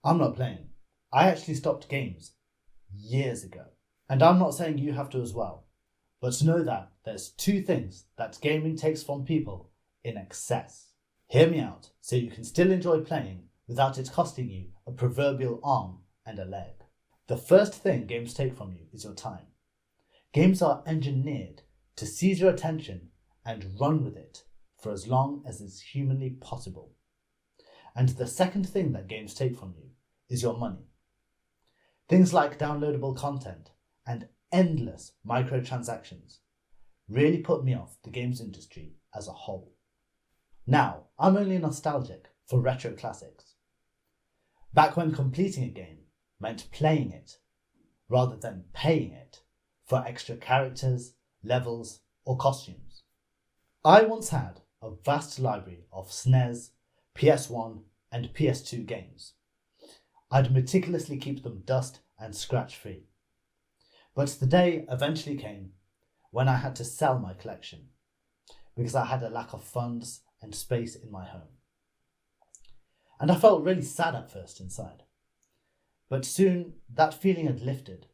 I'm not playing. I actually stopped games years ago. And I'm not saying you have to as well. But know that there's two things that gaming takes from people in excess. Hear me out so you can still enjoy playing without it costing you a proverbial arm and a leg. The first thing games take from you is your time. Games are engineered to seize your attention and run with it for as long as is humanly possible. And the second thing that games take from you is your money. Things like downloadable content and endless microtransactions really put me off the games industry as a whole. Now, I'm only nostalgic for retro classics. Back when completing a game meant playing it rather than paying it for extra characters, levels, or costumes. I once had a vast library of SNES, PS1, and PS2 games. I'd meticulously keep them dust and scratch free. But the day eventually came when I had to sell my collection because I had a lack of funds and space in my home. And I felt really sad at first inside. But soon that feeling had lifted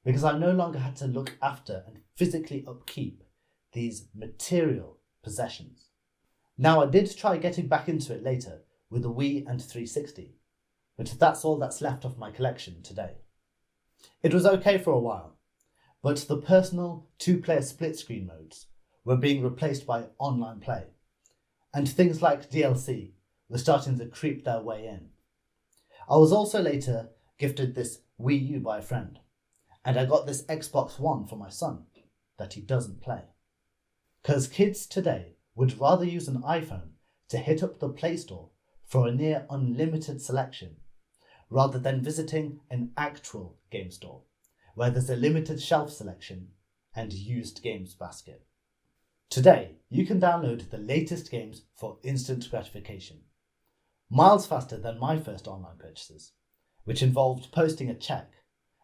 because I no longer had to look after and physically upkeep these material possessions. Now, I did try getting back into it later with the Wii and 360, but that's all that's left of my collection today. It was okay for a while, but the personal two-player split-screen modes were being replaced by online play, and things like DLC were starting to creep their way in. I was also later gifted this Wii U by a friend, and I got this Xbox One for my son that he doesn't play. Because kids today would rather use an iPhone to hit up the Play Store for a near unlimited selection rather than visiting an actual game store where there's a limited shelf selection and used games basket. Today, you can download the latest games for instant gratification, miles faster than my first online purchases, which involved posting a check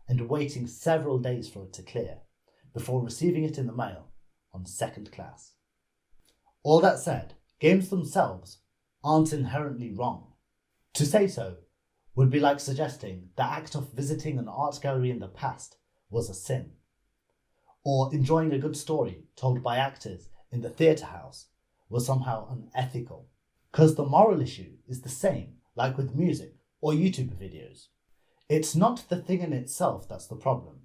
and waiting several days for it to clear before receiving it in the mail on second class. All that said, games themselves aren't inherently wrong. To say so would be like suggesting the act of visiting an art gallery in the past was a sin, or enjoying a good story told by actors in the theatre house was somehow unethical. Because the moral issue is the same, like with music or YouTube videos. It's not the thing in itself that's the problem.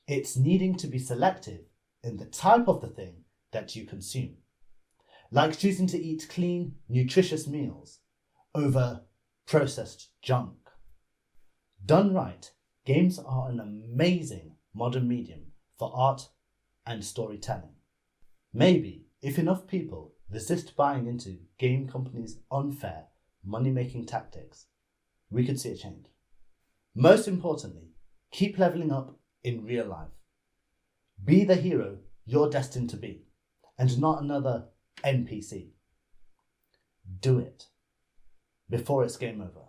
It's needing to be selective in the type of the thing that you consume. Like choosing to eat clean, nutritious meals over processed junk. Done right, games are an amazing modern medium for art and storytelling. Maybe if enough people resist buying into game companies' unfair money-making tactics, we could see a change. Most importantly, keep leveling up in real life. Be the hero you're destined to be, and not another NPC. Do it before it's game over.